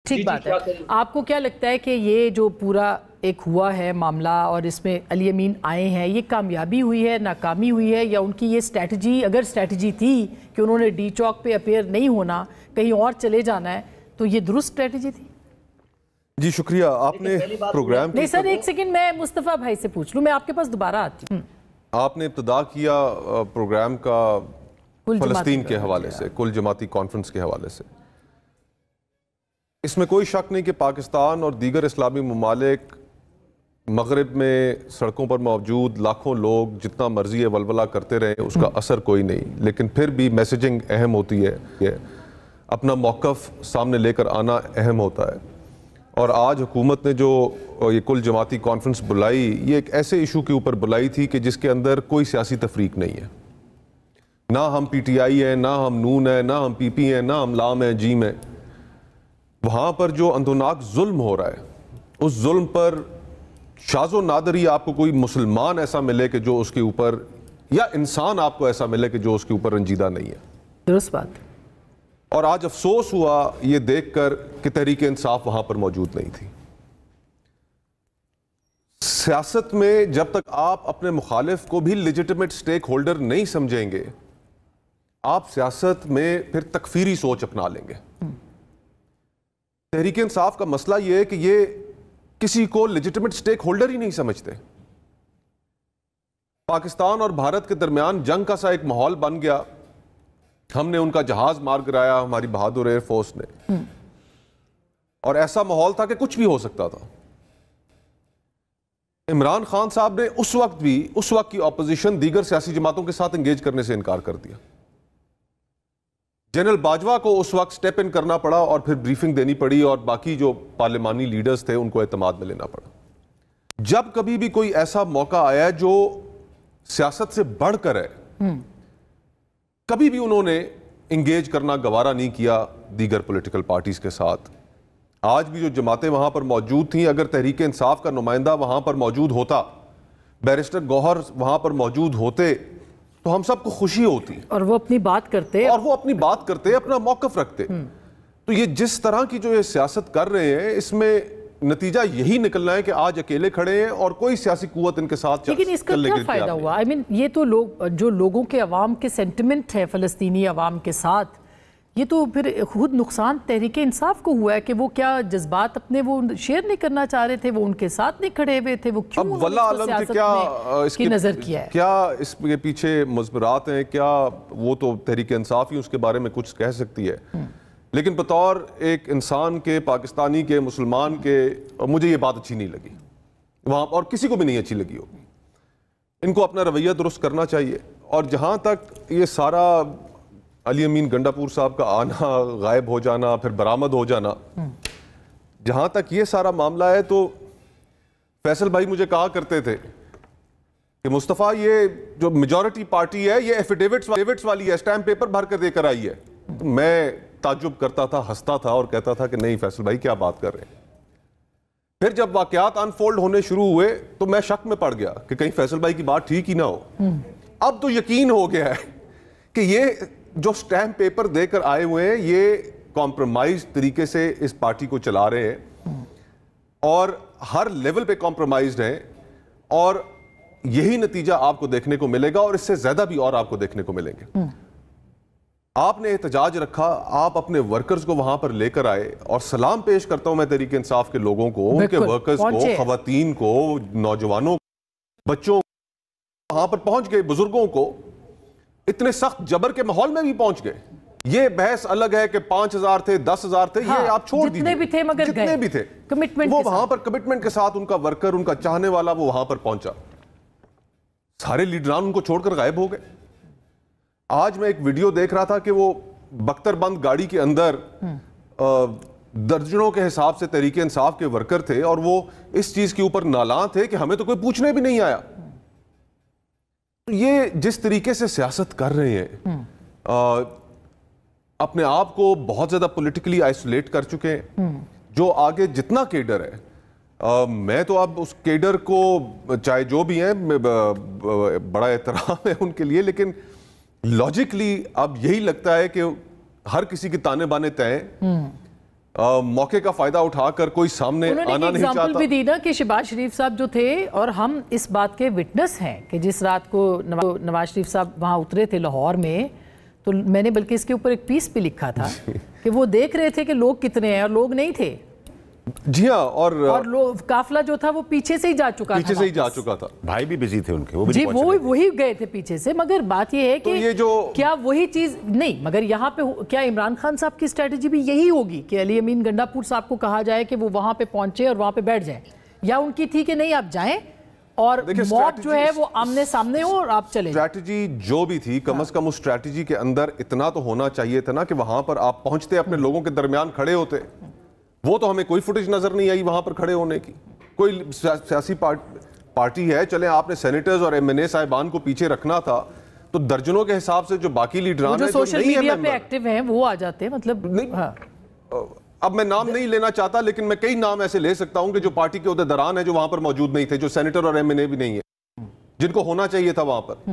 ٹھیک بات ہے. آپ کو کیا لگتا ہے کہ یہ جو پورا ایک ہوا ہے معاملہ اور اس میں علی امین آئے ہیں، یہ کامیابی ہوئی ہے، ناکامی ہوئی ہے، یا ان کی یہ سٹریٹجی، اگر سٹریٹجی تھی کہ انہوں نے ڈی چوک پہ اپیئر نہیں ہونا، کہیں اور چلے جانا ہے، تو یہ درست سٹریٹجی تھی؟ جی شکریہ. آپ نے پروگرام نہیں سر، ایک سیکنڈ میں مصطفیٰ بھائی سے پوچھ لوں، میں آپ کے پاس دوبارہ آتی ہوں. آپ نے ابتدا کیا پروگرام کا فلسطین کے حوالے سے، کل جماعتی کانفرنس کے حوالے سے. اس میں کوئی شک نہیں کہ پاکستان اور دیگر اسلامی ممالک مغرب میں سڑکوں پر موجود لاکھوں لوگ جتنا مرضی ولولہ کرتے رہیں، اس کا اثر کوئی نہیں. لیکن پھر بھی میسیجنگ اہم ہوتی ہے، اپنا موقف سامنے لے کر آنا اہم ہوتا ہے. اور آج حکومت نے جو یہ کل جماعتی کانفرنس بلائی، یہ ایک ایسے ایشو کے اوپر بلائی تھی کہ جس کے اندر کوئی سیاسی تفریق نہیں ہے. نہ ہم پی ٹی آئی ہیں، نہ ہم نون ہیں، نہ ہم پی پی ہیں، نہ ہم لام ہیں، جیم ہیں. وہاں پر جو اندھوناک ظلم ہو رہا ہے، اس ظلم پر شاذ و نادر ہی آپ کو کوئی مسلمان ایسا ملے کہ جو اس کے اوپر، یا انسان آپ کو ایسا ملے کہ جو اس کے اوپر رنجیدہ نہیں ہے. درست بات. اور آج افسوس ہوا یہ دیکھ کر کہ تحریک انصاف وہاں پر موجود نہیں تھی. سیاست میں جب تک آپ اپنے مخالف کو بھی لیجٹیمیٹ سٹیک ہولڈر نہیں سمجھیں گے، آپ سیاست میں پھر تکفیری سوچ اپنا لیں گے. تحریک انصاف کا مسئلہ یہ ہے کہ یہ کسی کو لیجٹیمیٹ سٹیک ہولڈر ہی نہیں سمجھتے. پاکستان اور بھارت کے درمیان جنگ کا سا ایک ماحول بن گیا. ہم نے ان کا جہاز مار گرایا، ہماری بہادر ایئر فورس نے، اور ایسا ماحول تھا کہ کچھ بھی ہو سکتا تھا. عمران خان صاحب نے اس وقت کی اپوزیشن دیگر سیاسی جماعتوں کے ساتھ انگیج کرنے سے انکار کر دیا. جنرل باجوہ کو اس وقت سٹیپ ان کرنا پڑا اور پھر بریفنگ دینی پڑی، اور باقی جو پارلیمانی لیڈرز تھے ان کو اعتماد میں لینا پڑا. جب کبھی بھی کوئی ایسا موقع آیا جو سیاست سے بڑھ کر ہے، کبھی بھی انہوں نے انگیج کرنا گوارا نہیں کیا دیگر پولیٹیکل پارٹیز کے ساتھ. آج بھی جو جماعتیں وہاں پر موجود تھیں، اگر تحریک انصاف کا نمائندہ وہاں پر موجود ہوتا، بیرسٹر گوہر وہاں پر موجود ہوتے، تو ہم سب کو خوشی ہوتی، اور وہ اپنی بات کرتے، اپنا موقف رکھتے. تو یہ جس طرح کی جو یہ سیاست کر رہے ہیں، اس میں نتیجہ یہی نکلنا ہے کہ آج اکیلے کھڑے ہیں اور کوئی سیاسی قوت ان کے ساتھ. لیکن اس کا کیا فائدہ ہوا؟ یہ تو جو لوگوں کے عوام کے سینٹیمنٹ ہے فلسطینی عوام کے ساتھ، یہ تو پھر خود نقصان تحریک انصاف کو ہوا ہے کہ وہ کیا جذبات اپنے وہ شیئر نہیں کرنا چاہ رہے تھے، وہ ان کے ساتھ نہیں کھڑے ہوئے تھے، وہ کیوں سیاست میں کی نظر کیا ہے؟ کیا اس کے پیچھے مضمرات ہیں؟ کیا وہ تو تحریک انصاف ہی اس کے بارے میں کچھ کہہ سکتی ہے. لیکن بطور ایک انسان کے، پاکستانی کے، مسلمان کے، مجھے یہ بات اچھی نہیں لگی وہاں، اور کسی کو بھی نہیں اچھی لگی ہوگی. ان کو اپنا رویہ درست کرنا چاہیے. اور جہاں تک یہ سارا علی امین گنڈاپور صاحب کا آنا، غائب ہو جانا، پھر برآمد ہو جانا، جہاں تک یہ سارا معاملہ ہے، تو فیصل بھائی مجھے کہا کرتے تھے کہ مصطفیٰ یہ جو میجورٹی پارٹی ہے یہ ایفیڈیوٹس والی ہے، اسٹیمپ پیپر بھر کر دے کر آئی ہے. میں تعجب کرتا تھا، ہنستا تھا اور کہتا تھا کہ نہیں فیصل بھائی کیا بات کر رہے ہیں. پھر جب واقعات انفولڈ ہونے شروع ہوئے تو میں شک میں پڑ گیا کہ کہیں فیصل بھائی کی بات ٹھیک ہی نہ ہو. اب تو یقین ہو گیا ہے کہ یہ جو سٹیمپ پیپر دے کر آئے ہوئے ہیں، یہ کمپرومائز طریقے سے اس پارٹی کو چلا رہے ہیں، اور ہر لیول پہ کمپرومائزڈ ہیں، اور یہی نتیجہ آپ کو دیکھنے کو ملے گا، اور اس سے زیادہ بھی اور آپ کو دیکھنے کو ملیں گے. آپ نے احتجاج رکھا، آپ اپنے ورکرز کو وہاں پر لے کر آئے، اور سلام پیش کرتا ہوں میں تحریک انصاف کے لوگوں کو، ان کے ورکرز کو، خواتین کو، نوجوانوں کو، بچوں کو، وہاں پر پہنچ گئے، بزرگوں کو. اتنے سخت جبر کے ماحول میں بھی پہنچ گئے. یہ بحث الگ ہے کہ 5,000 تھے، 10,000 تھے، یہ آپ چھوڑ دیجئے. جتنے بھی تھے وہ وہاں پر کمٹمنٹ کے ساتھ، ان کا ورکر، ان کا چاہنے والا وہ وہاں پر پہنچا. سارے لیڈران ان کو چھوڑ کر غائب ہو گئے. آج میں ایک ویڈیو دیکھ رہا تھا کہ وہ بختر بند گاڑی کے اندر درجنوں کے حساب سے تحریک انصاف کے ورکر تھے، اور وہ اس چیز کے اوپر نالاں تھے کہ ہمیں تو کوئی پوچھنے بھی نہیں آیا. یہ جس طریقے سے سیاست کر رہے ہیں، اپنے آپ کو بہت زیادہ پولیٹیکلی آئسولیٹ کر چکے ہیں. جو آگے جتنا کیڈر ہے، میں تو اب اس کیڈر کو، چاہے جو بھی ہیں، بڑا احترام ہے ان کے لیے، لیکن لاجکلی اب یہی لگتا ہے کہ ہر کسی کی تانے بانے طے ہیں. موقع کا فائدہ اٹھا کر کوئی سامنے آنا نہیں چاہتا. اگزامپل بھی دی نا کہ شہباز شریف صاحب جو تھے، اور ہم اس بات کے وٹنس ہیں کہ جس رات کو نواز شریف صاحب وہاں اترے تھے لاہور میں، تو میں نے بلکہ اس کے اوپر ایک پیس بھی لکھا تھا کہ وہ دیکھ رہے تھے کہ لوگ کتنے ہیں، اور لوگ نہیں تھے. جی ہاں، اور قافلہ جو تھا وہ پیچھے سے ہی جا چکا تھا. بھائی بھی بزی تھے ان کے، وہ بھی جی وہی گئے تھے پیچھے سے. مگر بات یہ ہے کہ کیا وہی چیز نہیں، مگر یہاں پہ کیا عمران خان صاحب کی اسٹریٹجی بھی یہی ہوگی کہ علی امین گنڈا پور صاحب کو کہا جائے کہ وہ وہاں پہ پہنچے اور وہاں پہ بیٹھ جائیں، یا ان کی تھی کہ نہیں آپ جائیں اور موت جو ہے وہ آمنے سامنے ہو اور آپ چلیں؟ اسٹریٹجی جو بھی تھی، کم از کم اس اسٹریٹجی کے اندر اتنا تو ہونا چاہیے تھا نا کہ وہاں پر آپ پہنچتے، اپنے لوگوں کے درمیان کھڑے ہوتے. وہ تو ہمیں کوئی فوٹیج نظر نہیں آئی وہاں پر کھڑے ہونے کی. کوئی سیاسی پارٹی ہے، چلیں آپ نے سینیٹرز اور ایم این اے صاحبان کو پیچھے رکھنا تھا تو درجنوں کے حساب سے جو باقی لیڈران ہیں جو سوشل میڈیا پہ ایکٹیو ہیں وہ آ جاتے ہیں. مطلب اب میں نام نہیں لینا چاہتا، لیکن میں کئی نام ایسے لے سکتا ہوں کہ جو پارٹی کے عہدیداران ہیں جو وہاں پر موجود نہیں تھے، جو سینیٹر اور ایم این اے بھی نہیں ہے، جن کو ہونا چاہیے تھا وہاں پر.